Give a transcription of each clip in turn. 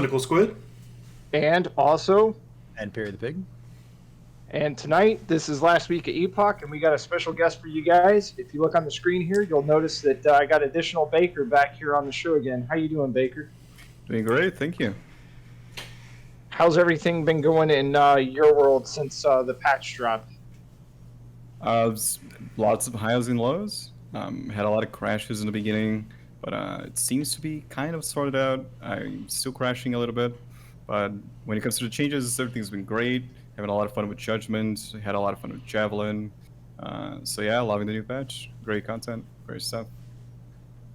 Cynicalsquid. And also, And Perrythepig. and tonight, this is Last Week of Epoch, and we got a special guest for you guys. If you look on the screen here, you'll notice that I got additional Baker back here on the show again. How you doing, Baker? Doing great, thank you. How's everything been going in your world since the patch dropped? Lots of highs and lows. Had a lot of crashes in the beginning, but it seems to be kind of sorted out. I'm still crashing a little bit, but when it comes to the changes, everything's been great. Having a lot of fun with Judgment, had a lot of fun with Javelin. So yeah, loving the new patch. Great content, great stuff.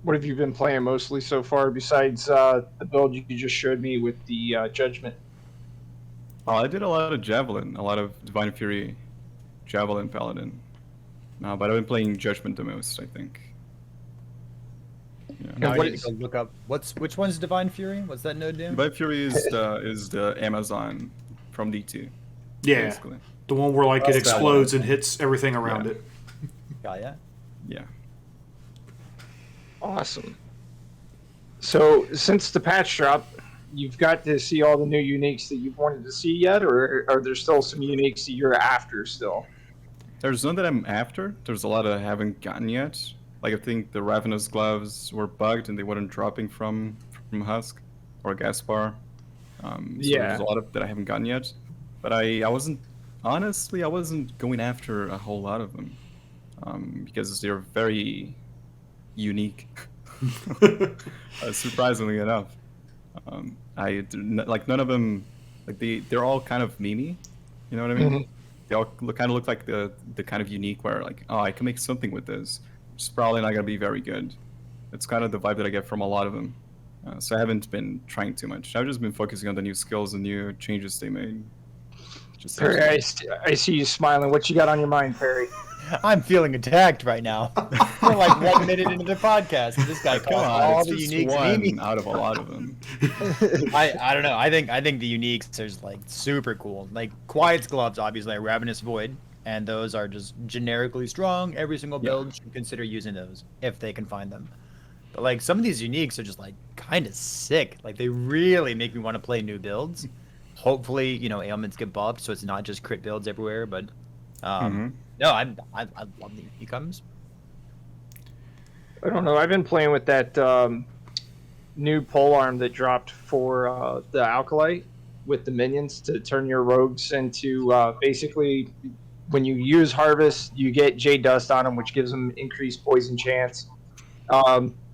What have you been playing mostly so far besides the build you just showed me with the Judgment? I did a lot of Javelin, a lot of Divine Fury, Javelin, Paladin. But I've been playing Judgment the most, I think. Yeah. Now I need to go look up which one's Divine Fury? What's that node do? Divine Fury is the Amazon from D2. Yeah, basically. the one where like it That's explodes and hits everything around it. Yeah. Yeah. Awesome. So, since the patch drop, you've got to see all the new uniques that you've wanted to see yet, or are there still some uniques that you're after still? There's none that I'm after. There's a lot I haven't gotten yet. Like I think the Ravenous gloves were bugged and they weren't dropping from Husk or Gaspar. So there's a lot of that I haven't gotten yet. But I wasn't going after a whole lot of them because they're very unique. Surprisingly enough, none of them they're all kind of memey. You know what I mean? Mm-hmm. They all kind of look like the kind of unique where like, oh, I can make something with this. It's probably not gonna be very good. It's kind of the vibe that I get from a lot of them. So I haven't been trying too much. I've just been focusing on the new skills and new changes they made. Perry, I see you smiling. What you got on your mind, Perry? I'm feeling attacked right now. We're like 1 minute into the podcast, and this guy calls all the uniques out of a lot of them. I don't know. I think the uniques are like super cool. Like Quiet's gloves, obviously, like Ravenous Void, and those are just generically strong. Every single build should consider using those if they can find them. But like some of these uniques are just like kind of sick. Like they really make me want to play new builds. Hopefully, ailments get buffed, so it's not just crit builds everywhere. But no, I love the unique comes. I don't know. I've been playing with that new polearm that dropped for the Alkalite with the minions to turn your rogues into basically when you use Harvest, you get Jade Dust on them, which gives them increased poison chance.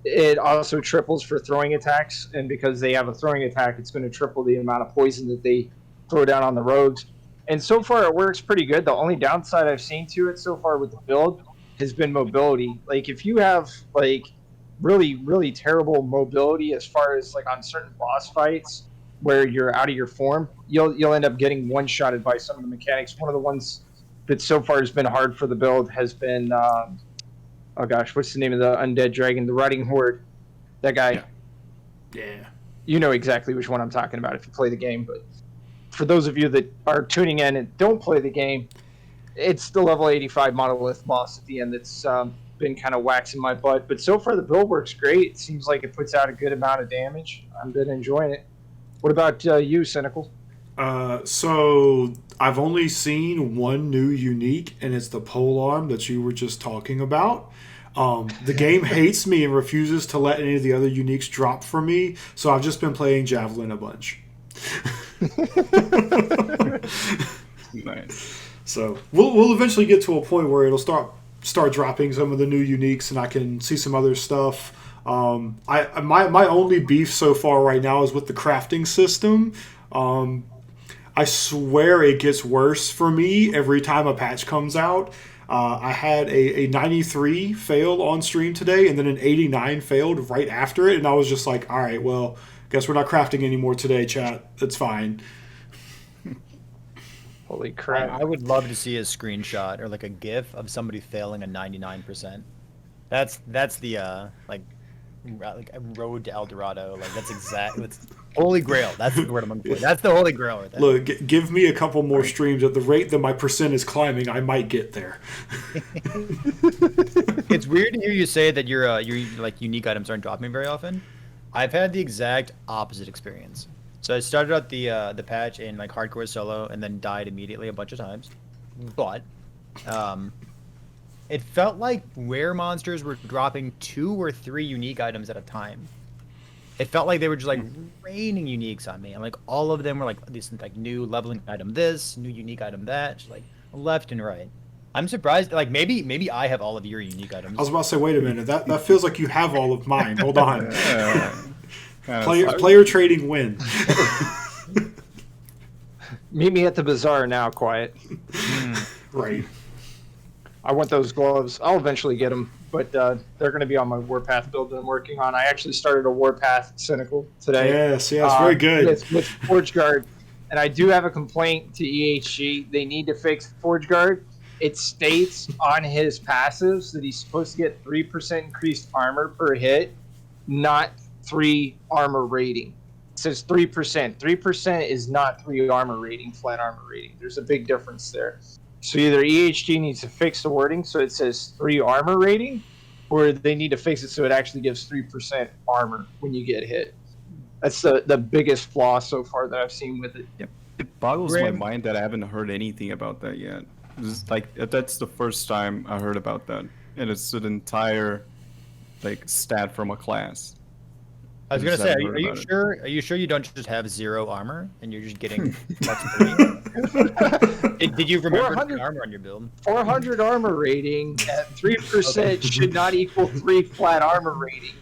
It also triples for throwing attacks, and because they have a throwing attack, it's going to triple the amount of poison that they throw down on the rogues. And so far, it works pretty good. The only downside I've seen to it so far with the build has been mobility. Like, if you have, like, really, really terrible mobility as far as, like, on certain boss fights where you're out of your form, you'll end up getting one-shotted by some of the mechanics. One of the ones that so far has been hard for the build has been... oh gosh, what's the name of the undead dragon? The Riding Horde. That guy. Yeah. You know exactly which one I'm talking about if you play the game. But for those of you that are tuning in and don't play the game, it's the level 85 monolith boss at the end that's been kind of waxing my butt. But so far the build works great. It seems like it puts out a good amount of damage. I've been enjoying it. What about you, Cynical? So I've only seen one new unique, and it's the polearm that you were just talking about. The game hates me and refuses to let any of the other uniques drop for me, so I've just been playing Javelin a bunch. Nice. So we'll eventually get to a point where it'll start dropping some of the new uniques, and I can see some other stuff. My only beef so far right now is with the crafting system. I swear it gets worse for me every time a patch comes out. I had a 93 fail on stream today, and then an 89 failed right after it, and I was just like, all right, well, guess we're not crafting anymore today, chat. That's fine. Holy crap. I would love to see a screenshot or like a GIF of somebody failing a 99%. That's the like a road to El Dorado. Like that's Holy Grail. That's the word I'm looking for. That's the Holy Grail right there. Look, give me a couple more streams. At the rate that my percent is climbing, I might get there. It's weird to hear you say that your like unique items aren't dropping very often. I've had the exact opposite experience. So I started out the patch in like hardcore solo and then died immediately a bunch of times. But it felt like rare monsters were dropping 2 or 3 unique items at a time. It felt like they were just like raining uniques on me, and like all of them were like these like new leveling item this, new unique item that, just like left and right. I'm surprised. Like maybe I have all of your unique items. I was about to say, wait a minute. That feels like you have all of mine. Hold on. Player trading win. Meet me at the bazaar now, Quiet. Right. I want those gloves. I'll eventually get them, but they're going to be on my Warpath build that I'm working on. I actually started a Warpath Cynical today. Yes, very good. With Forge Guard. And I do have a complaint to EHG. They need to fix Forge Guard. It states on his passives that he's supposed to get 3% increased armor per hit, not 3 armor rating. It says 3%. 3% is not 3 armor rating, flat armor rating. There's a big difference there. So either EHG needs to fix the wording so it says 3 armor rating, or they need to fix it so it actually gives 3% armor when you get hit. That's the biggest flaw so far that I've seen with it. Yep. It boggles my mind that I haven't heard anything about that yet. It's like that's the first time I heard about that, and it's an entire like stat from a class. I was gonna say, are you sure? Are you sure you don't just have 0 armor and you're just getting Did you remember the armor on your build? 400 armor rating at 3% should not equal 3 flat armor rating.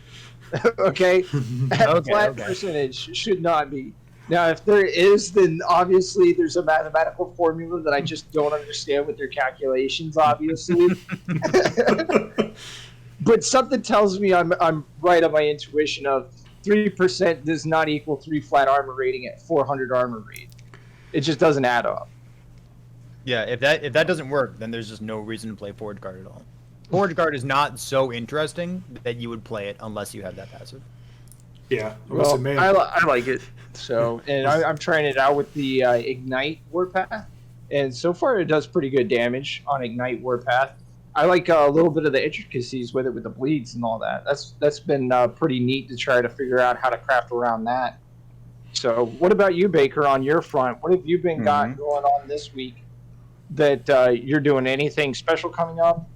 Okay? Flat percentage should not be. Now, if there is, then obviously there's a mathematical formula that I just don't understand with their calculations, obviously. But something tells me I'm right on my intuition of 3% does not equal 3 flat armor rating at 400 armor rate. It just doesn't add up. Yeah, if that doesn't work, then there's just no reason to play Forge Guard at all. Forge Guard is not so interesting that you would play it unless you have that passive. Yeah, well, I like it. So, and I'm trying it out with the Ignite Warpath, and so far it does pretty good damage on Ignite Warpath. I like a little bit of the intricacies with it, with the bleeds and all that. That's been pretty neat to try to figure out how to craft around that. So, what about you, Baker, on your front? What have you been got going on this week that you're doing? Anything special coming up?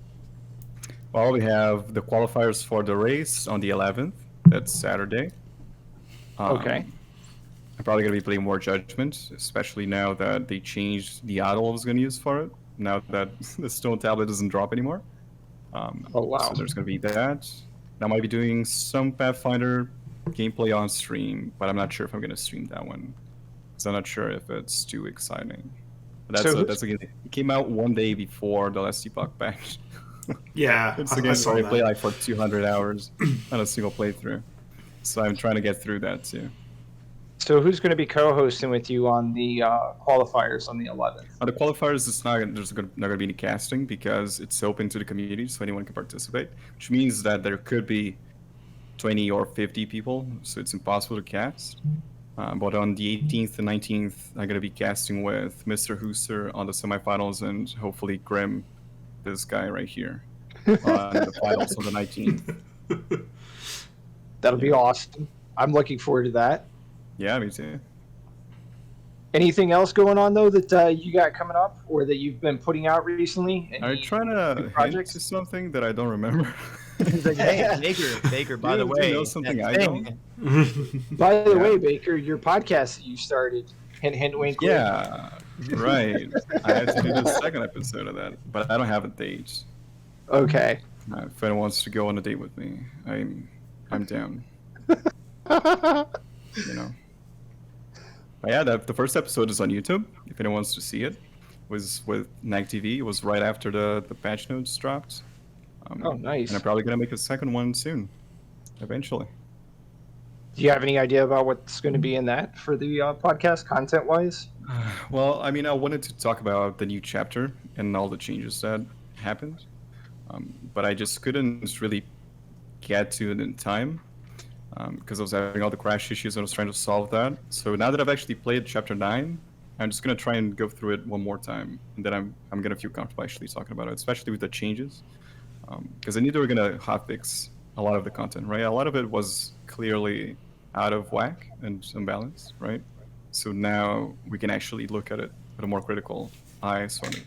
Well, we have the qualifiers for the race on the 11th. That's Saturday. Okay. I'm probably going to be playing more Judgment, especially now that they changed the idol I was going to use for it. Now that the stone tablet doesn't drop anymore. Oh, wow. So there's going to be that. I might be doing some Pathfinder gameplay on stream, but I'm not sure if I'm going to stream that one. Because I'm not sure if it's too exciting. But that's a game. It came out one day before the Last Epoch patch. Yeah, it's a game where I play like for 200 hours on a single playthrough. So I'm trying to get through that too. So who's going to be co-hosting with you on the qualifiers on the 11th? On the qualifiers, there's not going to be any casting because it's open to the community, so anyone can participate. Which means that there could be 20 or 50 people, so it's impossible to cast. But on the 18th and 19th, I'm going to be casting with Mr. Hooster on the semifinals and hopefully Grim, this guy right here, on the finals on the 19th. That'll be awesome. I'm looking forward to that. Yeah, me too. Anything else going on though that you got coming up or that you've been putting out recently? Are you trying to hint to something that I don't remember? He's like, hey, Baker, by the way, you know something I don't. By the way, Baker, your podcast that you started, hint, hint, wink, wink. Yeah, right. I had to do the second episode of that, but I don't have a date. Okay. If anyone wants to go on a date with me, I'm down. You know. But yeah, the first episode is on YouTube. If anyone wants to see it, was with Nag TV. It was right after the patch notes dropped. Oh, nice. And I'm probably gonna make a second one soon, eventually. Do you have any idea about what's going to be in that for the podcast, content-wise? Well, I mean, I wanted to talk about the new chapter and all the changes that happened, but I just couldn't really get to it in time because I was having all the crash issues and I was trying to solve that. So now that I've actually played Chapter 9, I'm just going to try and go through it one more time, and then I'm going to feel comfortable actually talking about it, especially with the changes, because I knew they were going to hotfix a lot of the content, right? A lot of it was clearly out of whack and unbalanced, right? So now we can actually look at it with a more critical eye, sort of.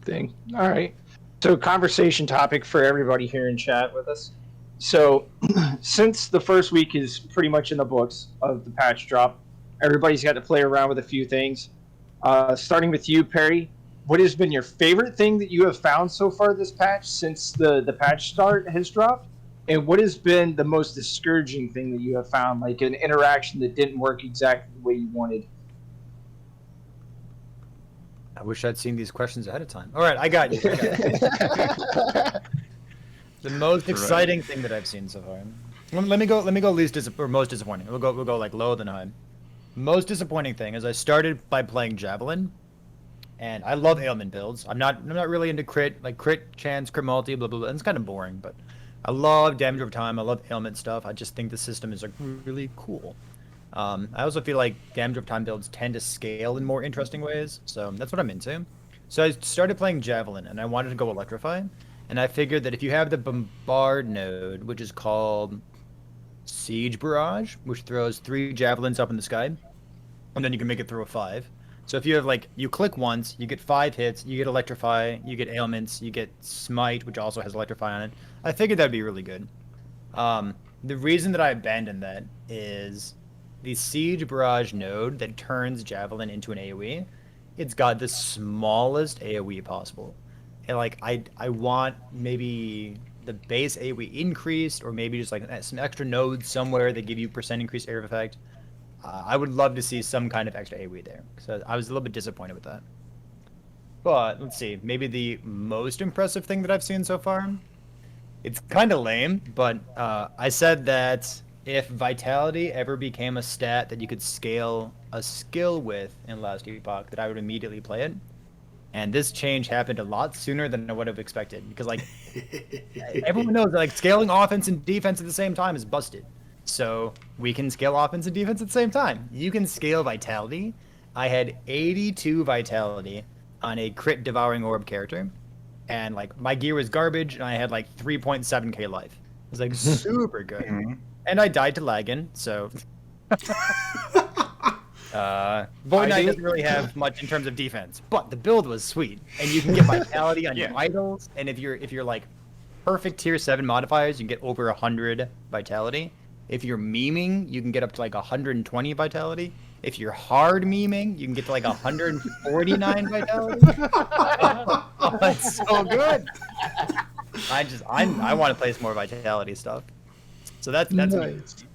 Thing. All right. So, conversation topic for everybody here in chat with us. So, since the first week is pretty much in the books of the patch drop, everybody's got to play around with a few things. Starting with you, Perry, what has been your favorite thing that you have found so far this patch since the patch start has dropped? And what has been the most discouraging thing that you have found, like an interaction that didn't work exactly the way you wanted? I wish I'd seen these questions ahead of time. All right, I got you. The most exciting thing that I've seen so far. Let me go least or most disappointing. We'll go like low then high. Most disappointing thing is I started by playing Javelin, and I love ailment builds. I'm not really into crit chance, crit multi, blah blah blah. It's kind of boring, but I love damage over time. I love ailment stuff. I just think the system is like really cool. I also feel like damage over time builds tend to scale in more interesting ways, so that's what I'm into. So I started playing Javelin, and I wanted to go Electrify, and I figured that if you have the Bombard node, which is called Siege Barrage, which throws 3 javelins up in the sky, and then you can make it throw a 5. So if you have you click once, you get 5 hits, you get Electrify, you get ailments, you get Smite, which also has Electrify on it. I figured that'd be really good. The reason that I abandoned that is the Siege Barrage node that turns Javelin into an AoE, it's got the smallest AoE possible. And I want maybe the base AoE increased, or maybe just some extra nodes somewhere that give you percent increased area of effect. I would love to see some kind of extra AoE there. So I was a little bit disappointed with that. But let's see, maybe the most impressive thing that I've seen so far. It's kind of lame, but I said that if Vitality ever became a stat that you could scale a skill with in Last Epoch, that I would immediately play it. And this change happened a lot sooner than I would have expected, because everyone knows that scaling offense and defense at the same time is busted. So we can scale offense and defense at the same time. You can scale Vitality. I had 82 Vitality on a crit Devouring Orb character, and my gear was garbage, and I had 3.7k life. It was super good. Mm-hmm. And I died to Lagan, so Void Knight doesn't really have much in terms of defense, but the build was sweet, and you can get Vitality on your idols, and if you're perfect tier 7 modifiers, you can get over 100 Vitality. If you're memeing, you can get up to 120 Vitality. If you're hard memeing, you can get to 149 Vitality. Oh, it's so good. I want to play some more Vitality stuff. So that's nice.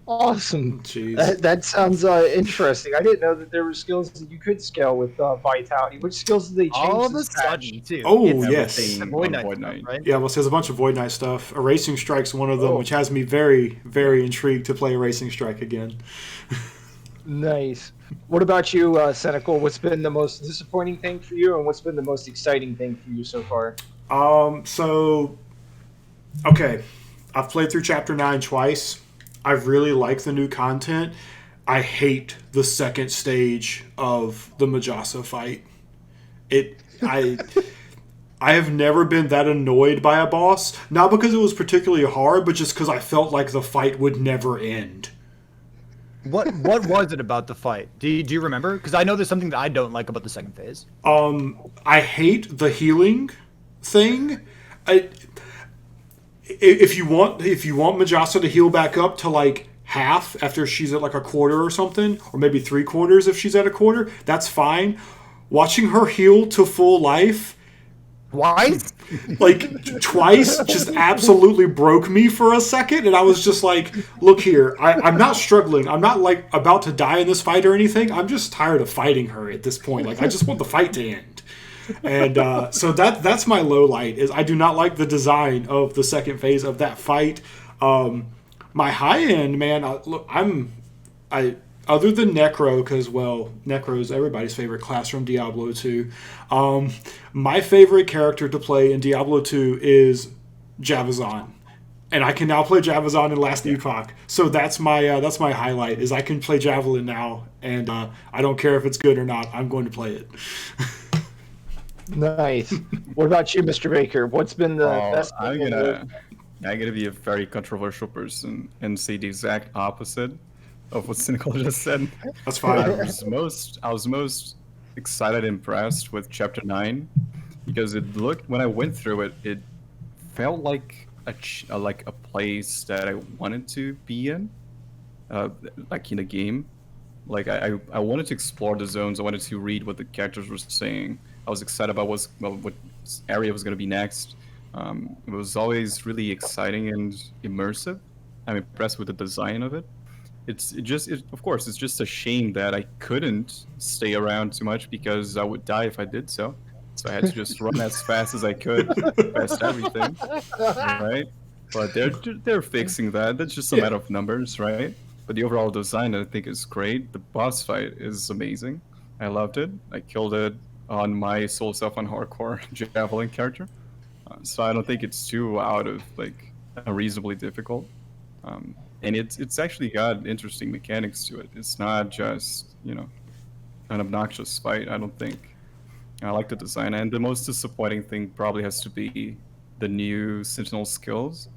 Awesome. Jeez. That sounds interesting. I didn't know that there were skills that you could scale with Vitality. Which skills did they change? All of a sudden, too. Oh, yes. Void Knight stuff, right? Yeah, well, there's a bunch of Void Knight stuff. Erasing Strike's one of them, which has me very, very intrigued to play Erasing Strike again. Nice. What about you, Cynical? What's been the most disappointing thing for you, and what's been the most exciting thing for you so far? Okay. I've played through Chapter 9 twice. I really like the new content. I hate the second stage of the Majasa fight. I have never been that annoyed by a boss. Not because it was particularly hard, but just because I felt like the fight would never end. What was it about the fight? Do you remember? Because I know there's something that I don't like about the second phase. I hate the healing thing. If you want Majasa to heal back up to half after she's at a quarter or something, or maybe 3/4 if she's at a quarter, that's fine. Watching her heal to full life twice just absolutely broke me for a second, and I was just look here, I'm not struggling, I'm not about to die in this fight or anything, I'm just tired of fighting her at this point. I just want the fight to end. And so that's my low light, is I do not like the design of the second phase of that fight. My high end, man, other than Necro, because Necro's everybody's favorite class from Diablo 2. My favorite character to play in Diablo 2 is Javazan, and I can now play Javazan in Last Epoch. So that's my highlight, is I can play Javelin now, and I don't care if it's good or not. I'm going to play it. Nice. What about you, Mr. Baker? What's been the best? I'm gonna be a very controversial person and say the exact opposite. of what Cynical just said. That's I fine. was most excited and impressed with Chapter 9 because it looked, when I went through it, it felt like like a place that I wanted to be in, like in a game. Like I wanted to explore the zones. I wanted to read what the characters were saying. I was excited about what area was going to be next. It was always really exciting and immersive. I'm impressed with the design of it. Of course, it's just a shame that I couldn't stay around too much because I would die if I did so. So I had to just run as fast as I could past everything, right? But they're fixing that. That's just a matter of numbers, right? But the overall design, I think, is great. The boss fight is amazing. I loved it. I killed it on my Soul Self on Hardcore Javelin character. So I don't think it's too out of, like, unreasonably difficult. And it's actually got interesting mechanics to it. It's not just, an obnoxious fight, I don't think. I like the design. And the most disappointing thing probably has to be the new Sentinel skills.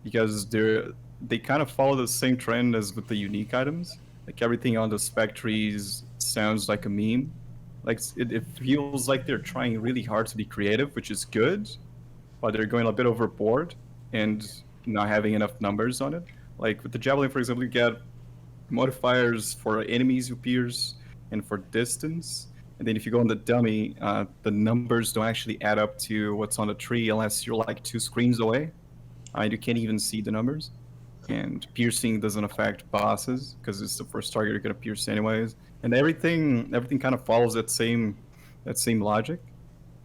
Because they kind of follow the same trend as with the unique items. Like everything on the Spectres sounds like a meme. Like it feels like they're trying really hard to be creative, which is good, but they're going a bit overboard and not having enough numbers on it. Like with the Javelin, for example, you get modifiers for enemies who pierce and for distance. And then if you go on the dummy, the numbers don't actually add up to what's on the tree unless you're like 2 screens away. And you can't even see the numbers. And piercing doesn't affect bosses because it's the first target you're gonna pierce anyways. And everything kind of follows that same logic,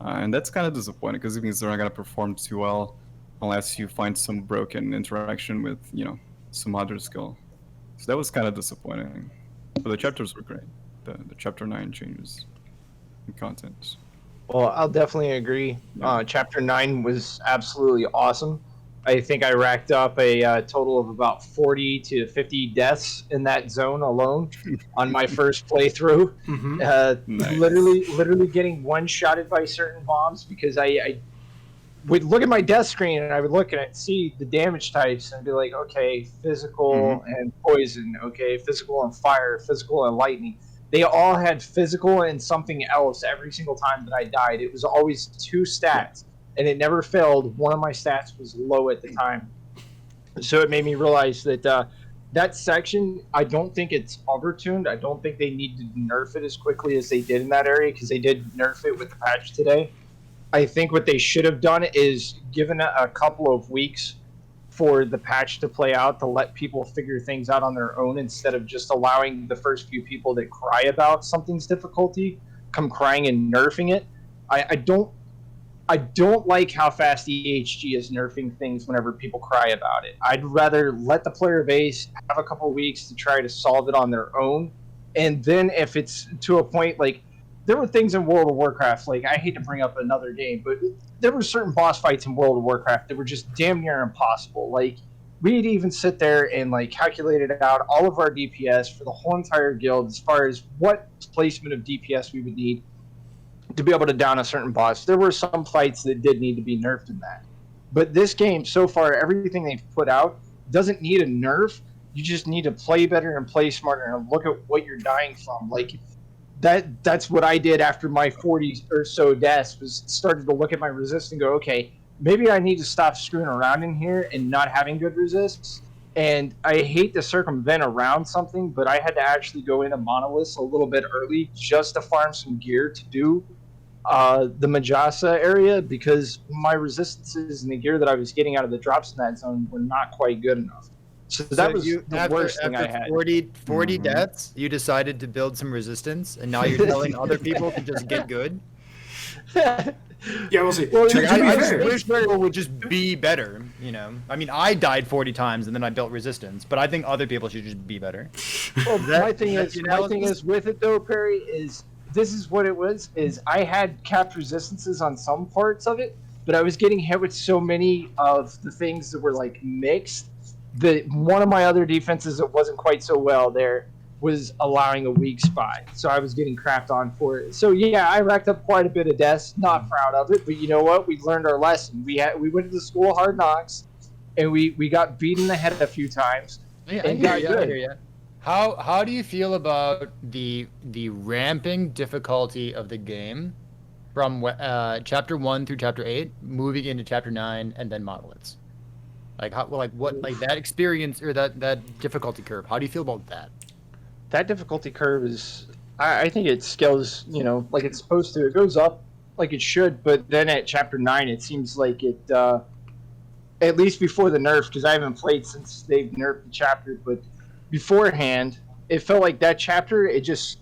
and that's kind of disappointing because it means they're not gonna perform too well unless you find some broken interaction with some other skill. So that was kind of disappointing. But the chapters were great. The chapter 9 changes in content. Well, I'll definitely agree. Chapter 9 was absolutely awesome. I think I racked up a total of about 40 to 50 deaths in that zone alone on my first playthrough. Mm-hmm. Nice. Literally getting one-shotted by certain bombs because I would look at my death screen and I would look and see the damage types and be like, okay, physical and poison, okay, physical and fire, physical and lightning. They all had physical and something else every single time that I died. It was always 2 stats. And it never failed. One of my stats was low at the time. So it made me realize that that section, I don't think it's overtuned. I don't think they need to nerf it as quickly as they did in that area because they did nerf it with the patch today. I think what they should have done is given a couple of weeks for the patch to play out to let people figure things out on their own instead of just allowing the first few people that cry about something's difficulty come crying and nerfing it. I don't like how fast EHG is nerfing things whenever people cry about it. I'd rather let the player base have a couple weeks to try to solve it on their own. And then if it's to a point, like, there were things in World of Warcraft, like, I hate to bring up another game, but there were certain boss fights in World of Warcraft that were just damn near impossible. Like, we'd even sit there and, like, calculated out all of our DPS for the whole entire guild as far as what placement of DPS we would need to be able to down a certain boss. There were some fights that did need to be nerfed in that. But this game, so far, everything they've put out doesn't need a nerf. You just need to play better and play smarter and look at what you're dying from. Like, that's what I did after my 40 or so deaths, was started to look at my resist and go, okay, maybe I need to stop screwing around in here and not having good resists. And I hate to circumvent around something, but I had to actually go into Monoliths a little bit early just to farm some gear to do the Majasa area because my resistances and the gear that I was getting out of the drops in that zone were not quite good enough. So that was the worst thing I had. 40 deaths, you decided to build some resistance, and now you're telling other people to just get good? Yeah, we'll see. Well, I just wish people would just be better, I mean, I died 40 times, and then I built resistance, but I think other people should just be better. Well, my thing is with it, though, Perry, is this is what it was, is I had capped resistances on some parts of it, but I was getting hit with so many of the things that were, like, mixed that one of my other defenses that wasn't quite so well there was allowing a weak spot. So I was getting crapped on for it. So, yeah, I racked up quite a bit of deaths. Not proud of it, but you know what? We learned our lesson. We went to the school of hard knocks, and we got beat in the head a few times. Yeah, I hear you. How do you feel about the ramping difficulty of the game from chapter 1 through chapter 8, moving into chapter 9, and then monoliths? Like that experience or that difficulty curve? How do you feel about that? That difficulty curve is, I think it scales, like it's supposed to. It goes up like it should, but then at chapter 9, it seems like it, at least before the nerf, because I haven't played since they've nerfed the chapter, but beforehand, it felt like that chapter, it just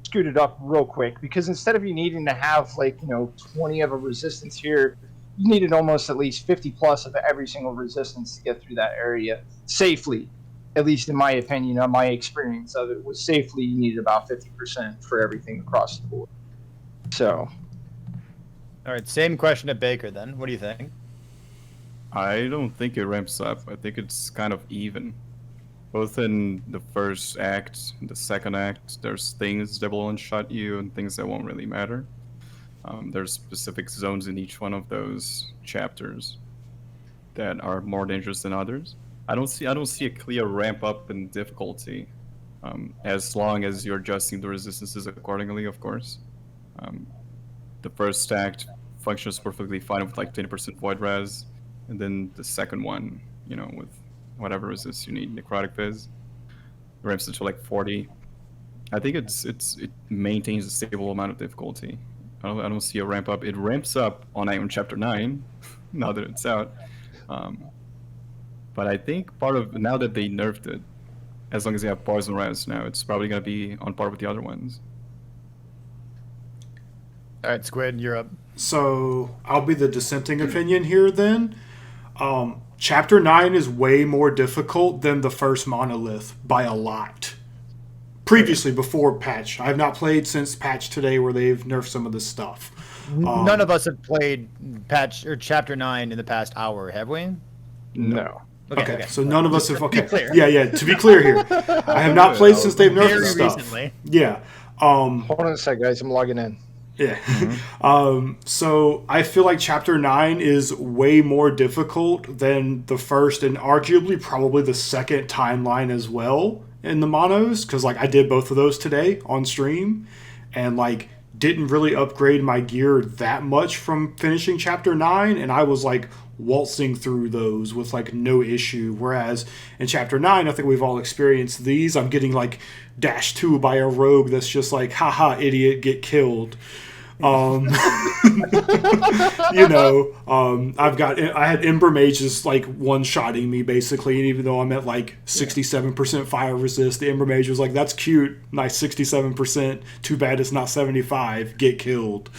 scooted up real quick, because instead of you needing to have 20 of a resistance here, you needed almost at least 50 plus of every single resistance to get through that area safely. At least in my opinion, on my experience of it, was safely you needed about 50% for everything across the board. So, all right, same question to Baker then. What do you think? I don't think it ramps up. I think it's kind of even. Both in the first act and the second act, there's things that will one-shot you and things that won't really matter. There's specific zones in each one of those chapters that are more dangerous than others. I don't see a clear ramp up in difficulty, as long as you're adjusting the resistances accordingly, of course. The first act functions perfectly fine with 20% void res, and then the second one, with whatever resist you need, necrotic fizz, ramps it to 40. I think it maintains a stable amount of difficulty. I don't see a ramp up. It ramps up on chapter 9, now that it's out. But I think now that they nerfed it, as long as they have poison res now, it's probably going to be on par with the other ones. All right, Squid, you're up. So I'll be the dissenting opinion here then. Chapter 9 is way more difficult than the first monolith by a lot. Previously, before patch. I have not played since patch today where they've nerfed some of this stuff. None of us have played patch or chapter 9 in the past hour, have we? No. Okay, so none of us have. Okay, clear. Yeah. To be clear here, I have not played since they've nerfed Very this stuff. recently. Yeah. Hold on a sec, guys. I'm logging in. Yeah. So I feel like chapter 9 is way more difficult than the first and arguably probably the second timeline as well in the monos, because I did both of those today on stream and didn't really upgrade my gear that much from finishing chapter 9, and I was waltzing through those with no issue, whereas in chapter 9 I think we've all experienced these. I'm getting dash 2 by a rogue that's just haha idiot, get killed. I had Ember Mages one-shotting me basically, and even though I'm at 67% fire resist, the Ember Mage was that's cute, nice 67%, too bad it's not 75, get killed.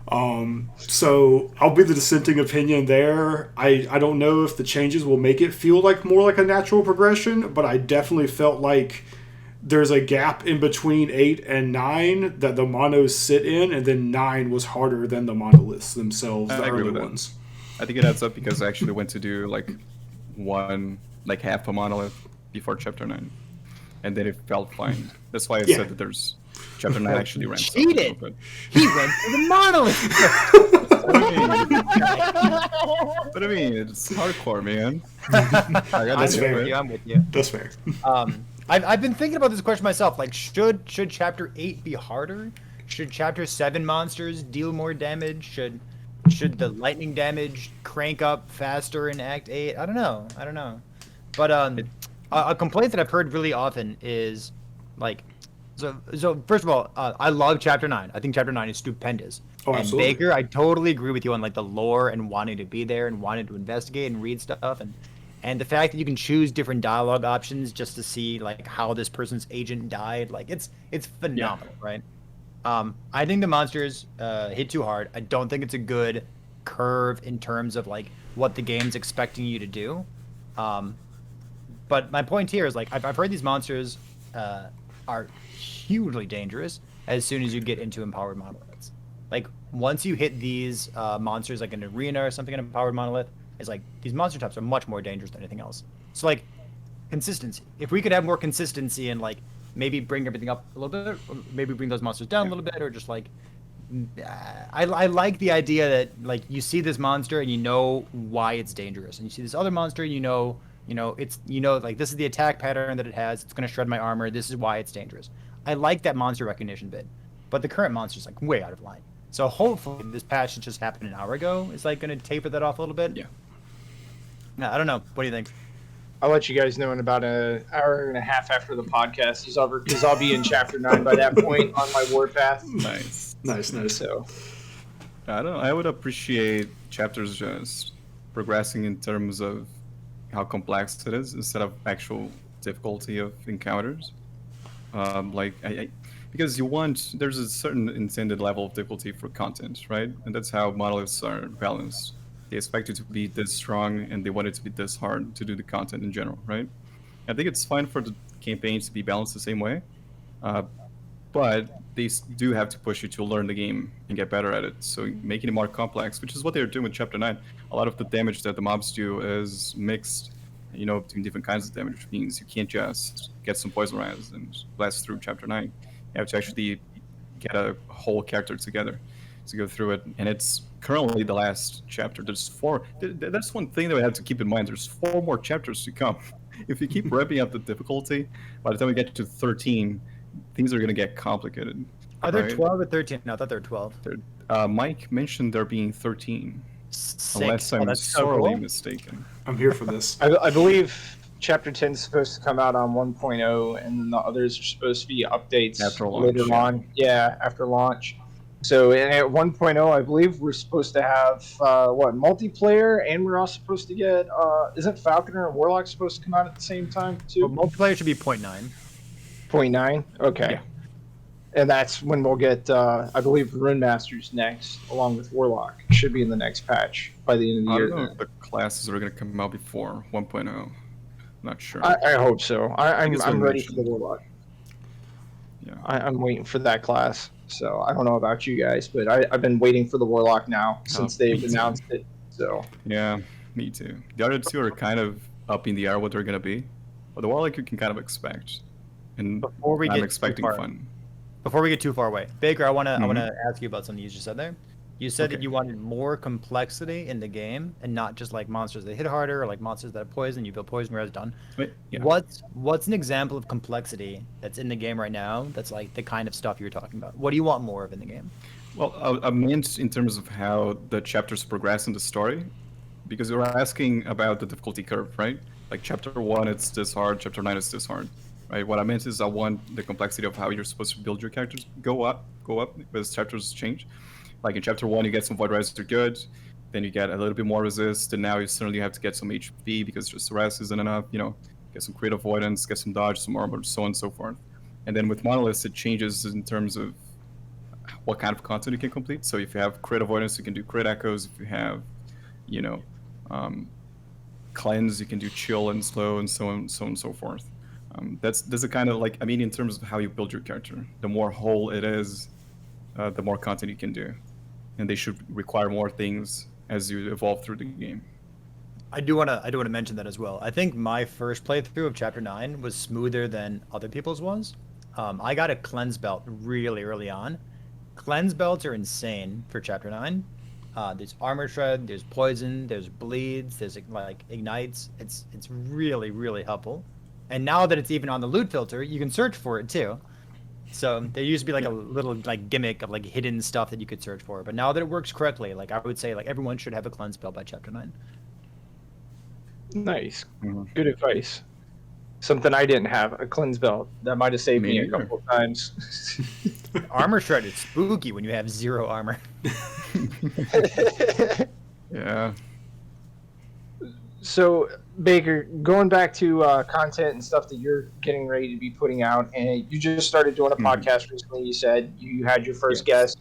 So I'll be the dissenting opinion there. I don't know if the changes will make it feel more like a natural progression, but I definitely felt there's a gap in between 8 and 9 that the monos sit in, and then 9 was harder than the monoliths themselves, the early ones. I think it adds up because I actually went to do half a monolith before chapter 9, and then it felt fine. That's why I said that there's chapter 9 actually ramps up a little bit. He went for the monolith. But I mean, it's hardcore, man. That's fair. I'm with you. That's fair. I've been thinking about this question myself. Should chapter 8 be harder? Should chapter 7 monsters deal more damage? Should the lightning damage crank up faster in Act 8? I don't know. But a complaint that I've heard really often is so first of all, I love chapter 9. I think chapter 9 is stupendous. Oh, and absolutely. Baker, I totally agree with you on the lore and wanting to be there and wanting to investigate and read stuff and the fact that you can choose different dialogue options just to see how this person's agent died, it's phenomenal, right? I think the monsters hit too hard. I don't think it's a good curve in terms of what the game's expecting you to do. But my point here is I've heard these monsters are hugely dangerous as soon as you get into empowered monoliths. Once you hit these monsters an arena or something in empowered monolith, it's these monster types are much more dangerous than anything else. So consistency. If we could have more consistency and maybe bring everything up a little bit, or maybe bring those monsters down a little bit, or just I like the idea that you see this monster and you know why it's dangerous, and you see this other monster and you know It's like this is the attack pattern that it has. It's going to shred my armor. This is why it's dangerous. I like that monster recognition bit, but the current monster's like way out of line. So hopefully this patch that just happened an hour ago is like going to taper that off a little bit. Yeah. No, I don't know. What do you think? I'll let you guys know in about an hour and a half after the podcast is over, because I'll be in chapter 9 by that point on my warpath. Nice. So I don't know. I would appreciate chapters just progressing in terms of how complex it is instead of actual difficulty of encounters. Because there's a certain intended level of difficulty for content, right? And that's how monoliths are balanced. They expect it to be this strong, and they want it to be this hard to do the content in general, right? I think it's fine for the campaigns to be balanced the same way, but they do have to push you to learn the game and get better at it. So making it more complex, which is what they're doing with Chapter 9. A lot of the damage that the mobs do is mixed, between different kinds of damage, which means you can't just get some poison res and blast through Chapter 9. You have to actually get a whole character together to go through it, and it's currently the last chapter. There's 4. That's one thing that we have to keep in mind. There's 4 more chapters to come. If you keep ramping up the difficulty, by the time we get to 13, things are going to get complicated. Are there 12 or 13? No, I thought there were 12. Mike mentioned there being 13. Sick. Unless I'm that's so sorely cool. mistaken. I'm here for this. I believe chapter 10 is supposed to come out on 1.0, and then the others are supposed to be updates After launch, later yeah. on. Yeah, after launch. So and at 1.0, I believe we're supposed to have multiplayer, and we're also supposed to get isn't Falconer and Warlock supposed to come out at the same time too? Well, multiplayer should be 0.9. 0.9. Okay. Yeah. And that's when we'll get, I believe, Rune Masters next, along with Warlock. Should be in the next patch by the end of the I year. don't know if the classes are going to come out before 1.0. Not sure. I hope so. I'm it's ready been for the Warlock. Yeah. I'm waiting for that class. So I don't know about you guys, but I've been waiting for the Warlock now since they've me too. announced it. So Yeah, me too. The other 2 are kind of up in the air what they're going to be. But the Warlock you can kind of expect. And Before we I'm get expecting too far. fun. Before we get too far away, Baker, I wanna Mhm. ask you about something you just said there. You said that Okay. you wanted more complexity in the game, and not just like monsters that hit harder, or like monsters that have poison. You feel poison res done. Wait, yeah. What's an example of complexity that's in the game right now? That's like the kind of stuff you're talking about. What do you want more of in the game? Well, I meant in terms of how the chapters progress in the story, because you're asking about the difficulty curve, right? Like chapter 1, it's this hard. Chapter 9 is this hard, right? What I meant is I want the complexity of how you're supposed to build your characters go up as chapters change. Like in chapter 1, you get some void res, they're good. Then you get a little bit more resist, and now you suddenly have to get some HP because just res isn't enough. Get some crit avoidance, get some dodge, some armor, so on and so forth. And then with monoliths, it changes in terms of what kind of content you can complete. So if you have crit avoidance, you can do crit echoes. If you have, cleanse, you can do chill and slow, and so on and so forth. That's a kind of like, in terms of how you build your character. The more whole it is, the more content you can do, and they should require more things as you evolve through the game. I do wanna mention that as well. I think my first playthrough of Chapter 9 was smoother than other people's was. I got a cleanse belt really early on. Cleanse belts are insane for Chapter 9. There's armor shred, there's poison, there's bleeds, there's like ignites. It's really helpful. And now that it's even on the loot filter, you can search for it too. So there used to be like a little like gimmick of like hidden stuff that you could search for, but now that it works correctly, like I would say like everyone should have a cleanse belt by Chapter 9. nice. Mhm. Good advice. Something I didn't have, a cleanse belt. That might have saved Me me a neither. couple of times. Armor shred is spooky when you have 0 armor. Yeah. So, Baker, going back to content and stuff that you're getting ready to be putting out, and you just started doing a podcast recently. You said you had your first guest,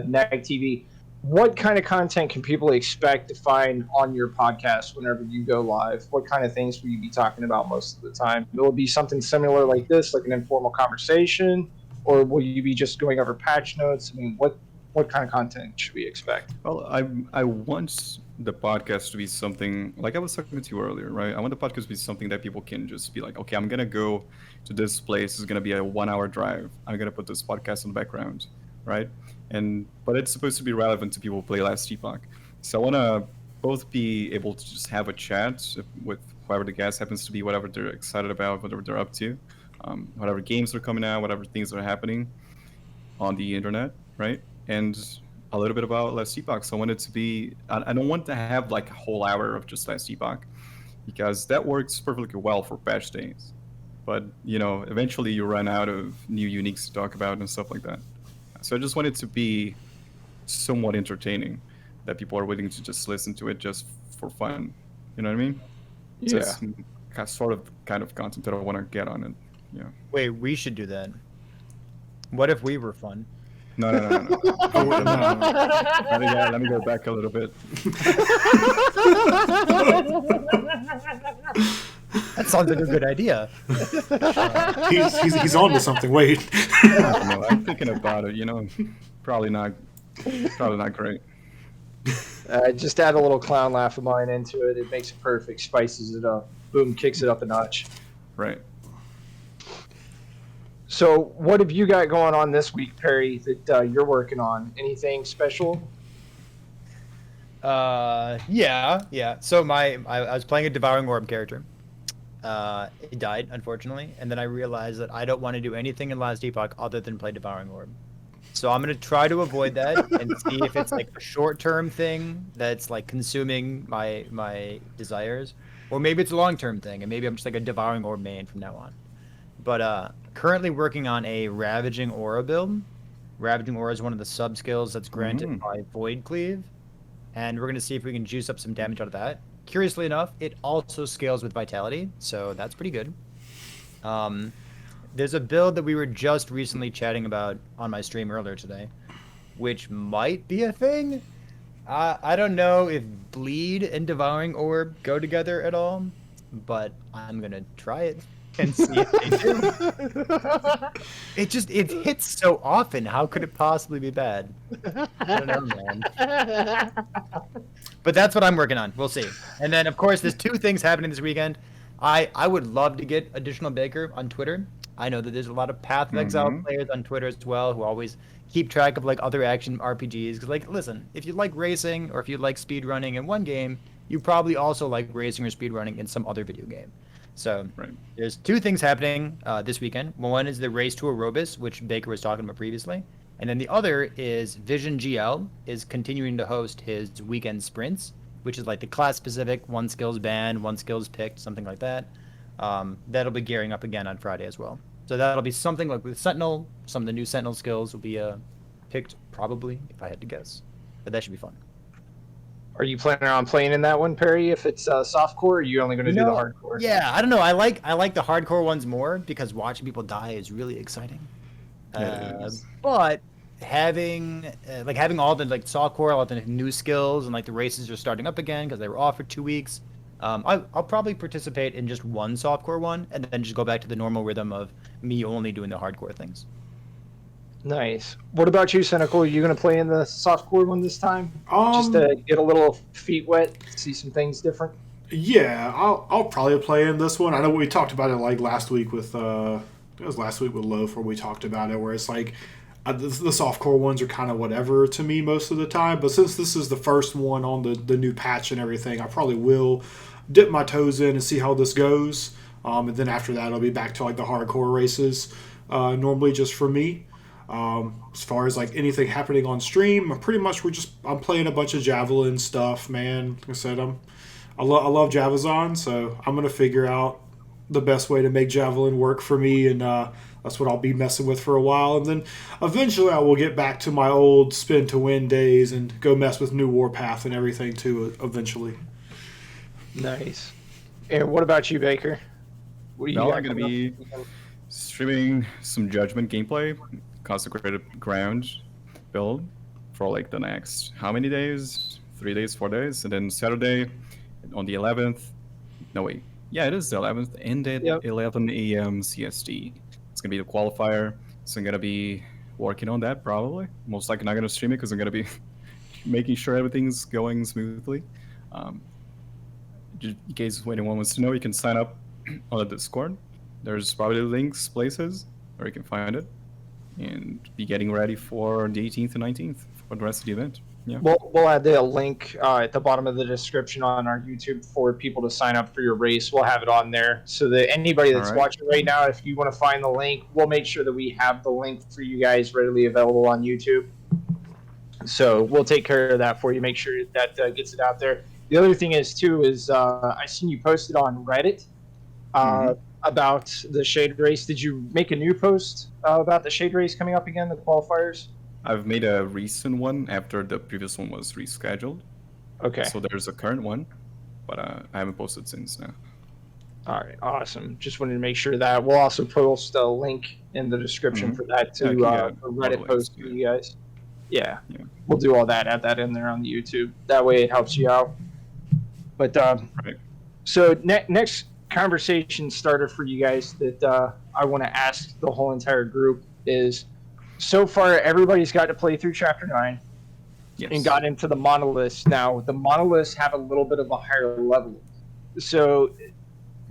Neg TV. What kind of content can people expect to find on your podcast whenever you go live? What kind of things will you be talking about most of the time? Will it be something similar like this, like an informal conversation, or will you be just going over patch notes? What kind of content should we expect? Well, I want the podcast to be something like I was talking to you earlier, right? I want the podcast to be something that people can just be like, okay, I'm gonna go to this place. It's gonna be a 1-hour drive. I'm gonna put this podcast in the background, right? But it's supposed to be relevant to people who play Last Epoch. So I wanna both be able to just have a chat with whoever the guest happens to be, whatever they're excited about, whatever they're up to, whatever games are coming out, whatever things are happening on the internet, right? And a little bit about Last Epoch. So I want it to be, I don't want to have like a whole hour of just Last Epoch, because that works perfectly well for patch days. But, eventually you run out of new uniques to talk about and stuff like that. So I just want it to be somewhat entertaining, that people are willing to just listen to it just for fun. You know what I mean? Yeah. So it's sort of kind of content that I want to get on it. Yeah. Wait, we should do that. What if we were fun? No. Let me go back a little bit. That sounds like a good idea. He's on to something. Wait. No, I'm thinking about it. Probably not great. Just add a little clown laugh of mine into it. It makes it perfect, spices it up. Boom, kicks it up a notch. Right. So, what have you got going on this week, Perry, that you're working on? Anything special? Yeah. So I was playing a Devouring Orb character. It died, unfortunately, and then I realized that I don't want to do anything in Last Epoch other than play Devouring Orb. So I'm gonna try to avoid that and see if it's like a short-term thing that's like consuming my desires, or maybe it's a long-term thing, and maybe I'm just like a Devouring Orb main from now on. But currently working on a Ravaging Aura build. Ravaging Aura is one of the sub-skills that's granted by Void Cleave, and we're gonna see if we can juice up some damage out of that. Curiously enough, it also scales with Vitality, so that's pretty good. There's a build that we were just recently chatting about on my stream earlier today, which might be a thing. I don't know if Bleed and Devouring Orb go together at all, but I'm gonna try it and see if they do. It hits so often. How could it possibly be bad? I don't know, man. But that's what I'm working on. We'll see. And then, of course, there's two things happening this weekend. I would love to get additional Baker on Twitter. I know that there's a lot of Path of Exile players on Twitter as well who always keep track of like other action RPGs. Because like, listen, if you like racing or if you like speedrunning in one game, you probably also like racing or speedrunning in some other video game. So there's two things happening this weekend. One is the Race to Aerobus, which Baker was talking about previously. And then the other is Vision GL is continuing to host his weekend sprints, which is like the class-specific, one skill's banned, one skill's picked, something like that. That'll be gearing up again on Friday as well. So that'll be something like with Sentinel. Some of the new Sentinel skills will be picked, probably, if I had to guess. But that should be fun. Are you planning on playing in that one, Perry, if it's softcore, or are you only going to do the hardcore? Yeah, I don't know. I like the hardcore ones more because watching people die is really exciting. But having all the like softcore, all the new skills, and like the races are starting up again because they were off for 2 weeks. I'll probably participate in just one softcore one and then just go back to the normal rhythm of me only doing the hardcore things. Nice. What about you, Cynical? Are you going to play in the softcore one this time? Just to get a little feet wet, see some things different? Yeah, I'll probably play in this one. I know we talked about it like last week with it was last week with Loaf where we talked about it, where it's like the softcore ones are kind of whatever to me most of the time. But since this is the first one on the new patch and everything, I probably will dip my toes in and see how this goes. And then after that, I'll be back to like the hardcore races normally just for me. As far as like anything happening on stream, pretty much I'm playing a bunch of Javelin stuff, man. Like I said, I love Javazon, so I'm gonna figure out the best way to make Javelin work for me, and that's what I'll be messing with for a while. And then eventually I will get back to my old spin to win days and go mess with New Warpath and everything too eventually. Nice. And what about you, Baker? What do you got I'm going to be streaming some Judgment gameplay, Consecrated Ground build for like the next how many days? 3 days, 4 days, and then Saturday on the 11th. No wait, yeah, it is the 11th, and at 11 a.m. CST. It's gonna be the qualifier, so I'm gonna be working on that probably. Most likely not gonna stream it because I'm gonna be making sure everything's going smoothly. Just in case anyone wants to know, you can sign up on the Discord. There's probably links, places where you can find it, and be getting ready for the 18th and 19th for the rest of the event. Yeah. We'll add the link at the bottom of the description on our YouTube for people to sign up for your race. We'll have it on there so that anybody that's Alright. watching right now, if you want to find the link, we'll make sure that we have the link for you guys readily available on YouTube. So we'll take care of that for you. Make sure that gets it out there. The other thing is too is I seen you posted on Reddit about the shade race. Did you make a new post about the shade race coming up again, the qualifiers? I've made a recent one after the previous one was rescheduled. Okay. So there's a current one, but I haven't posted since now. All right, awesome. Just wanted to make sure that we'll also post a link in the description for that to for Reddit post for you guys. Yeah, we'll do all that. Add that in there on the YouTube. That way, it helps you out. But so next conversation starter for you guys that I want to ask the whole entire group is: so far, everybody's got to play through Chapter 9 and got into the monoliths. Now, the monoliths have a little bit of a higher level. So,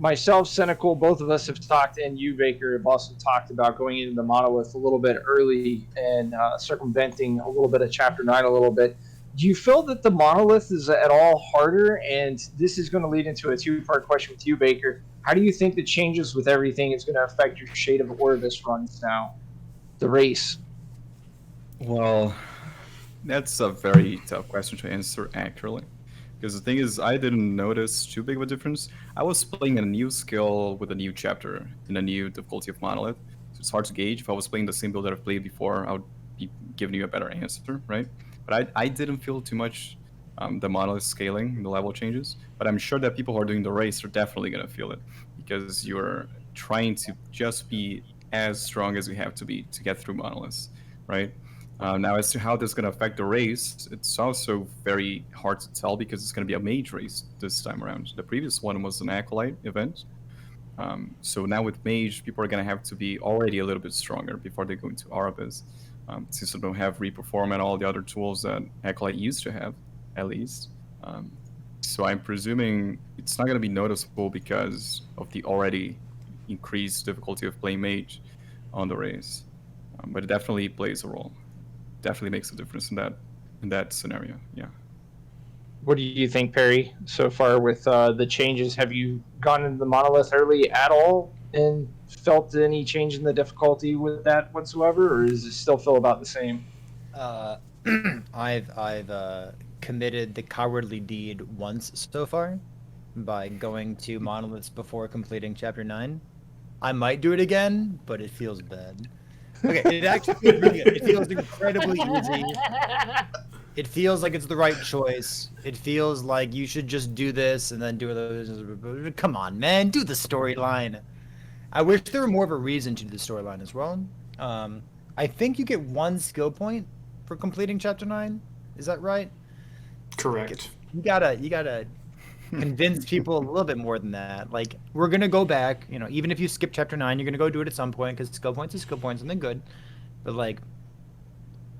myself, Cynical, both of us have talked, and you, Baker, have also talked about going into the monolith a little bit early and circumventing a little bit of Chapter 9 a little bit. Do you feel that the monolith is at all harder? And this is going to lead into a two-part question with you, Baker. How do you think the changes with everything is going to affect your Shade of Orvis runs now? The race. Well, that's a very tough question to answer accurately. Because the thing is, I didn't notice too big of a difference. I was playing a new skill with a new chapter in a new difficulty of Monolith. So it's hard to gauge. If I was playing the same build that I've played before, I would be giving you a better answer, right? But I didn't feel too much the Monolith scaling, the level changes. But I'm sure that people who are doing the race are definitely going to feel it. Because you're trying to just be as strong as you have to be to get through monoliths, right? Now, as to how this is going to affect the race, it's also very hard to tell because it's going to be a mage race this time around. The previous one was an acolyte event. So now with mage, people are going to have to be already a little bit stronger before they go into Arabis, since they don't have Reperform and all the other tools that acolyte used to have, at least. So I'm presuming it's not going to be noticeable because of the already increased difficulty of playing mage on the race, but it definitely plays a role. Definitely makes a difference in that scenario. Yeah. What do you think, Perry, so far with the changes? Have you gone into the monolith early at all and felt any change in the difficulty with that whatsoever, or does it still feel about the same? I've committed the cowardly deed once so far by going to monoliths before completing Chapter 9. I might do it again, but it feels bad. Okay, it actually feels really good. It feels incredibly easy. It feels like it's the right choice. It feels like you should just do this and then do those. Come on, man, do the storyline. I wish there were more of a reason to do the storyline as well. I think you get 1 skill point for completing Chapter 9. Is that right? Correct. You gotta convince people a little bit more than that. Like, we're gonna go back, even if you skip Chapter 9, you're gonna go do it at some point because skill points is skill points and they're good. But like,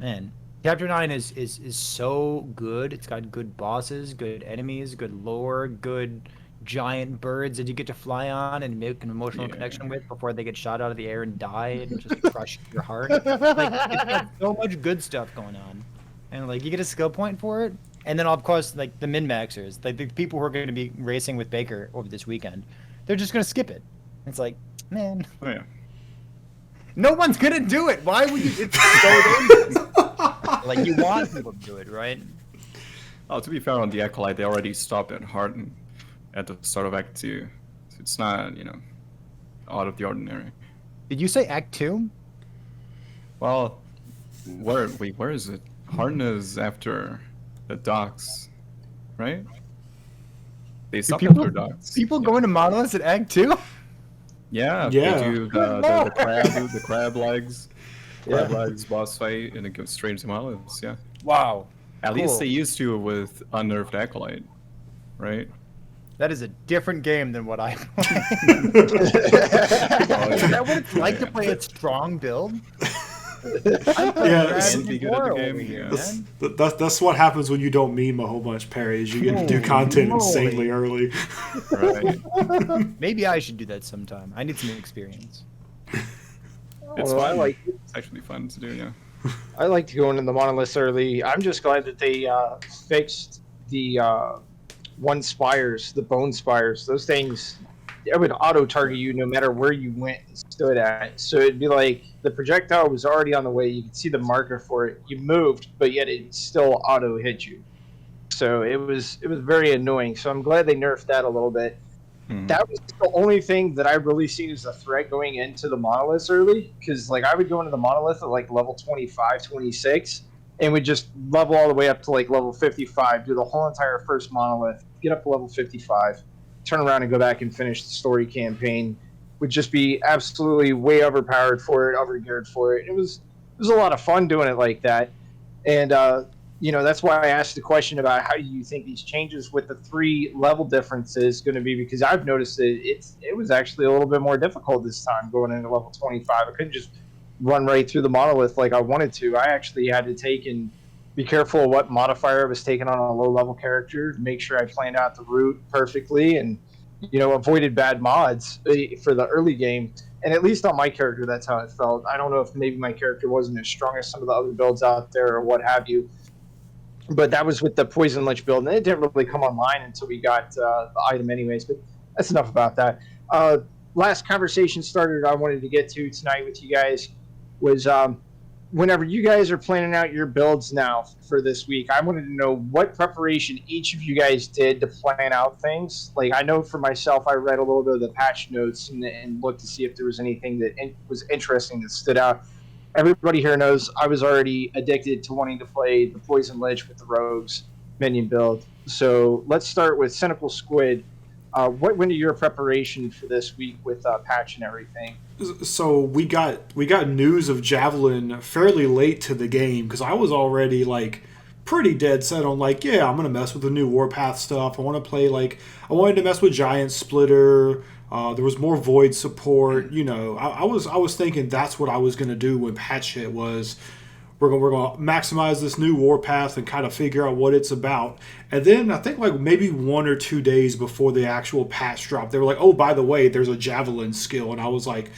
man, Chapter 9 is so good. It's got good bosses, good enemies, good lore, good giant birds that you get to fly on and make an emotional connection with before they get shot out of the air and die and just crush your heart. Like, it's got so much good stuff going on. And like, you get a skill point for it. And then, of course, like the min-maxers, like the people who are going to be racing with Baker over this weekend, they're just going to skip it. It's like, man, no one's going to do it. Why would you? It's so dangerous. Like, you want people to do it, right? Oh, to be fair on the Acolyte, they already stopped at Harden at the start of Act 2. So it's not, out of the ordinary. Did you say Act 2? Well, where is it? Harden is after the docks, right? They stopped after docks. People going to monoliths at Act 2? Yeah. They do the crab legs. Crab legs boss fight, and it goes straight into monoliths, yeah. Wow. At least they used to with Unnerved Acolyte, right? That is a different game than what I play. Is that what it's like to play a strong build? That's what happens when you don't meme a whole bunch, Perry, is you get to do content insanely early. Right. Maybe I should do that sometime. I need some experience. It's fun. It's actually fun to do, yeah. I like to go into the monoliths early. I'm just glad that they fixed the one spires, the bone spires. Those things, it would auto target you no matter where you went and stood at. So it'd be like the projectile was already on the way. You could see the marker for it. You moved, but yet it still auto hit you. So it was very annoying. So I'm glad they nerfed that a little bit. That was the only thing that I really seen as a threat going into the monoliths early, because like I would go into the monolith at like level 25, 26, and would just level all the way up to like level 55, do the whole entire first monolith, get up to level 55, turn around and go back and finish the story campaign. Would just be absolutely way overpowered for it, overgeared for it. It was a lot of fun doing it like that, and that's why I asked the question about how do you think these changes with the 3 level differences going to be, because I've noticed that it was actually a little bit more difficult this time going into level 25. I couldn't just run right through the monolith like I wanted to. I actually had to take and be careful of what modifier I was taking on a low level character, make sure I planned out the route perfectly, and avoided bad mods for the early game. And at least on my character, that's how it felt. I don't know if maybe my character wasn't as strong as some of the other builds out there or what have you. But that was with the Poison Lich build, and it didn't really come online until we got the item anyways, but that's enough about that. Last conversation started I wanted to get to tonight with you guys was whenever you guys are planning out your builds now for this week, I wanted to know what preparation each of you guys did to plan out things. Like, I know for myself, I read a little bit of the patch notes and looked to see if there was anything that was interesting that stood out. Everybody here knows I was already addicted to wanting to play the Poison Lich with the Rogues minion build. So let's start with Cynicalsquid. What went into your preparation for this week with patch and everything? So we got news of Javelin fairly late to the game because I was already like pretty dead set on like, yeah, I'm gonna mess with the new Warpath stuff. I want to play I wanted to mess with Giant Splitter. There was more Void support. I was thinking that's what I was gonna do when patch hit was we're gonna maximize this new Warpath and kind of figure out what it's about. And then I think like maybe 1 or 2 days before the actual patch drop, they were like, oh, by the way, there's a Javelin skill, and I was like,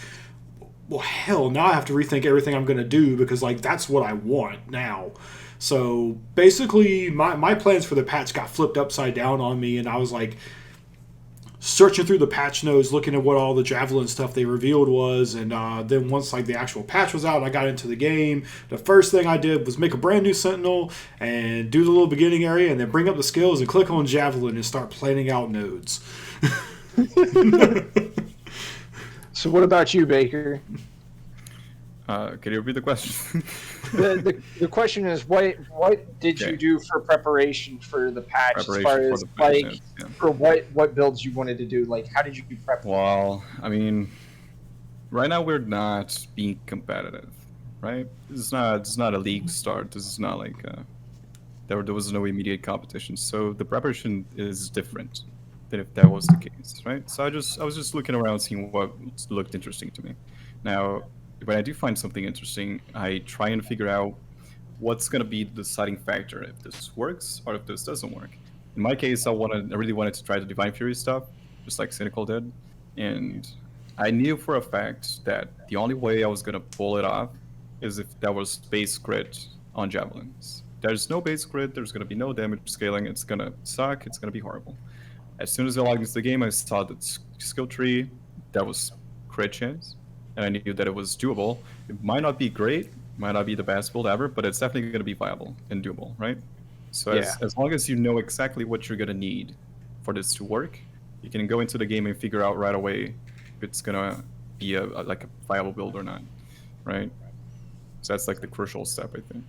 well, hell, now I have to rethink everything I'm gonna do because like that's what I want now. So basically, my plans for the patch got flipped upside down on me, and I was like searching through the patch notes, looking at what all the Javelin stuff they revealed was, and then once like the actual patch was out, I got into the game. The first thing I did was make a brand new Sentinel and do the little beginning area, and then bring up the skills and click on Javelin and start planning out nodes. So what about you, Baker? Can you repeat the question? The question is, what did you do for preparation for the patch? As far as for what builds you wanted to do? Like, how did you prep? Well, I mean, right now we're not being competitive, right? It's not a league start. This is not like there was no immediate competition. So the preparation is different than if that was the case, right? So I was just looking around, seeing what looked interesting to me. Now, when I do find something interesting, I try and figure out what's going to be the deciding factor if this works or if this doesn't work. In my case, I really wanted to try the Divine Fury stuff, just like Cynical did, and I knew for a fact that the only way I was going to pull it off is if there was base crit on Javelins. There's no base crit, there's going to be no damage scaling, it's going to suck, it's going to be horrible. As soon as I logged into the game, I saw that skill tree, that was crit chance, and I knew that it was doable. It might not be great, might not be the best build ever, but it's definitely going to be viable and doable, right? So as long as you know exactly what you're going to need for this to work, you can go into the game and figure out right away if it's going to be a viable build or not, right? So that's like the crucial step, I think.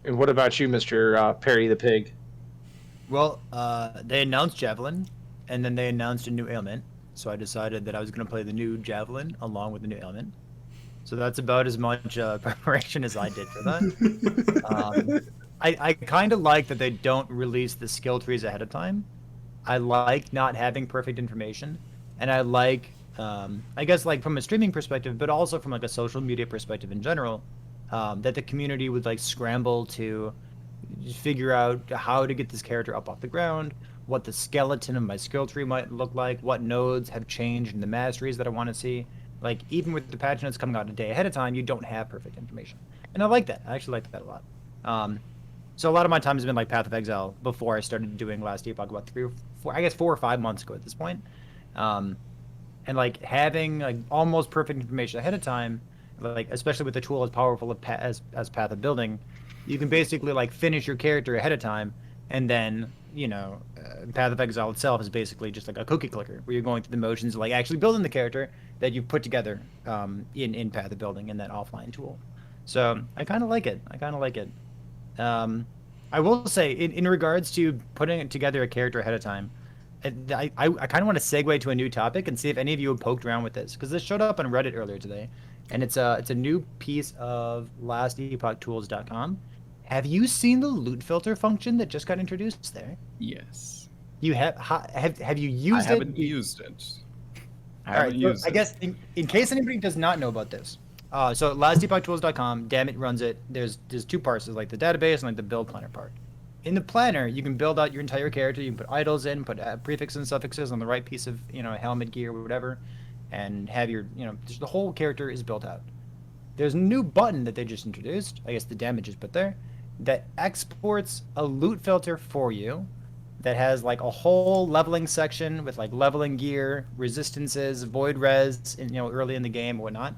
And what about you, Mr. Perrythepig? Well, they announced Javelin, and then they announced a new ailment. So I decided that I was going to play the new Javelin along with the new ailment. So that's about as much preparation as I did for that. I kind of like that they don't release the skill trees ahead of time. I like not having perfect information. And I like, I guess, like from a streaming perspective, but also from like a social media perspective in general, that the community would like scramble to figure out how to get this character up off the ground, what the skeleton of my skill tree might look like, what nodes have changed in the masteries that I want to see. Like, even with the patch notes coming out a day ahead of time, you don't have perfect information. and I like that. I actually like that a lot. So a lot of my time has been like Path of Exile before I started doing Last Epoch about 4 or 5 months ago at this point. And like having like almost perfect information ahead of time, like especially with a tool as powerful as Path of Building, you can basically like finish your character ahead of time, and then Path of Exile itself is basically just like a cookie clicker where you're going through the motions of like actually building the character that you've put together in Path of Building in that offline tool. So I kind of like it. I will say, in regards to putting together a character ahead of time, I kind of want to segue to a new topic and see if any of you have poked around with this, because this showed up on Reddit earlier today, and it's a new piece of lastepochtools.com. Have you seen the loot filter function that just got introduced there? Yes. You have you used it? I haven't used it. I guess in case anybody does not know about this, so lastepochtools.com, Dammit runs it. There's two parts, there's like the database and like the build planner part. In the planner, you can build out your entire character. You can put idols in, put prefixes and suffixes on the right piece of helmet, gear, whatever, and have your just the whole character is built out. There's a new button that they just introduced. I guess the damage is put there, that exports a loot filter for you that has like a whole leveling section with like leveling gear, resistances, void res, and early in the game and whatnot,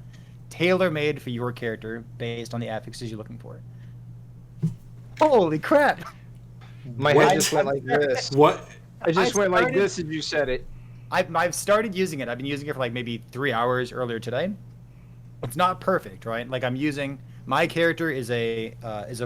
tailor-made for your character based on the affixes you're looking for. Holy crap! My head just went like this. What? I just went like this as you said it. I've started using it. I've been using it for like maybe 3 hours earlier today. It's not perfect, right? Like my character is a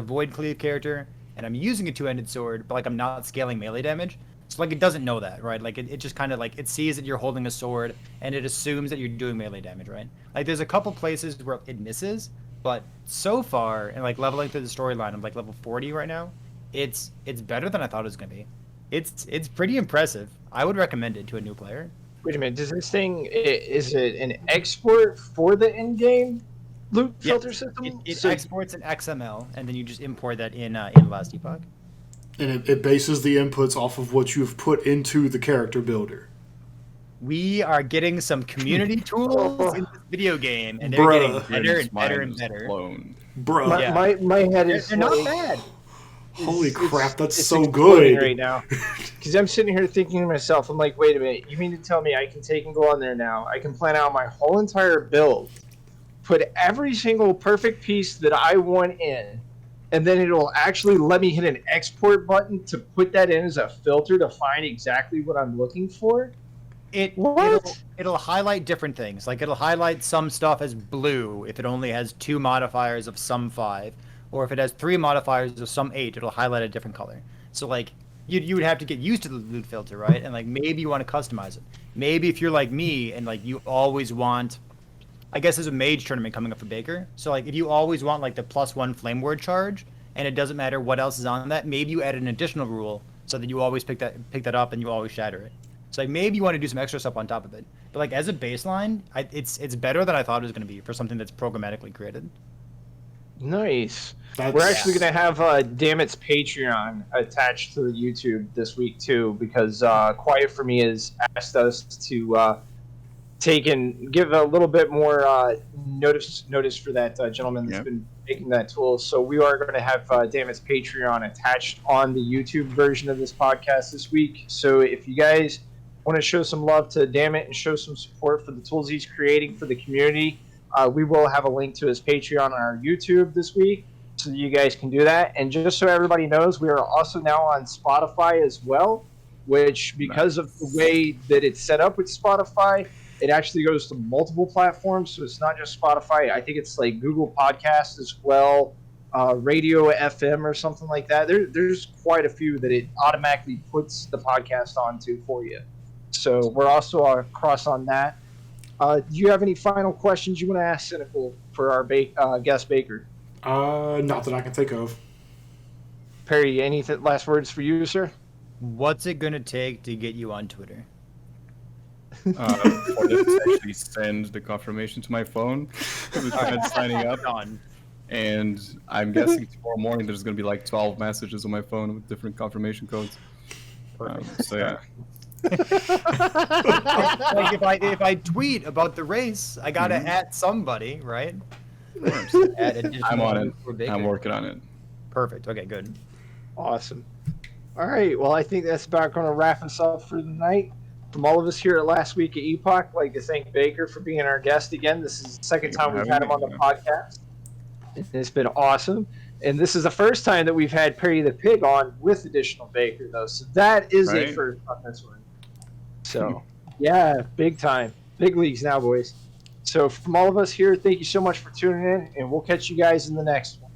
void cleave character, and I'm using a two-handed sword, but like I'm not scaling melee damage. So like it doesn't know that, right? Like it just kind of like it sees that you're holding a sword, and it assumes that you're doing melee damage, right? Like there's a couple places where it misses, but so far, and like leveling through the storyline, I'm like level 40 right now. It's better than I thought it was gonna be. It's pretty impressive. I would recommend it to a new player. Wait a minute, does this thing, is it an export for the in-game loot filter system? It exports an XML, and then you just import that in Last Epoch. And it bases the inputs off of what you've put into the character builder. We are getting some community tools in this video game, and they're Bruh. getting better and better and better. Bruh. Yeah. My head is They're not bad. Holy crap, that's it's so exploding good. right now. Because I'm sitting here thinking to myself, I'm like, wait a minute, you mean to tell me I can take and go on there now, I can plan out my whole entire build, put every single perfect piece that I want in, and then it'll actually let me hit an export button to put that in as a filter to find exactly what I'm looking for? It'll highlight different things. Like it'll highlight some stuff as blue if it only has 2 modifiers of some 5. Or if it has 3 modifiers of some 8, it'll highlight a different color. So like you would have to get used to the loot filter, right? And like maybe you want to customize it. Maybe if you're like me and like you always want, I guess there's a mage tournament coming up for Baker. So like if you always want like the +1 flame ward charge, and it doesn't matter what else is on that, maybe you add an additional rule so that you always pick that up and you always shatter it. So like maybe you want to do some extra stuff on top of it. But like as a baseline, it's better than I thought it was going to be for something that's programmatically created. Nice. We're actually going to have Dammit's Patreon attached to the YouTube this week too, because Quiet for Me has asked us to take and give a little bit more notice for that gentleman that's been making that tool. So we are going to have Dammit's Patreon attached on the YouTube version of this podcast this week. So if you guys want to show some love to Dammit and show some support for the tools he's creating for the community, we will have a link to his Patreon on our YouTube this week, so that you guys can do that. And just so everybody knows, we are also now on Spotify as well, which because of the way that it's set up with Spotify, it actually goes to multiple platforms. So it's not just Spotify. I think it's like Google Podcasts as well, Radio FM or something like that. There's quite a few that it automatically puts the podcast onto for you. So we're also across on that. Do you have any final questions you want to ask Cynical for our guest Baker? Not that I can think of. Perry, any last words for you, sir? What's it going to take to get you on Twitter? For them to actually send the confirmation to my phone. Because I'm signing up. And I'm guessing tomorrow morning there's going to be like 12 messages on my phone with different confirmation codes. So yeah. Like if I tweet about the race, I gotta at somebody, right? course. Add additional I'm on it. for bacon. I'm working on it. Perfect. Okay, good. Awesome. All right. Well, I think that's about going to wrap us up for the night. From all of us here at Last Week of Epoch, I'd like to thank Baker for being our guest again. This is the second time we've had him on the podcast. It's been awesome. And this is the first time that we've had Perrythepig on with additional Baker, though. So that is a first on this one. So, yeah, big time. Big leagues now, boys. So from all of us here, thank you so much for tuning in, and we'll catch you guys in the next one.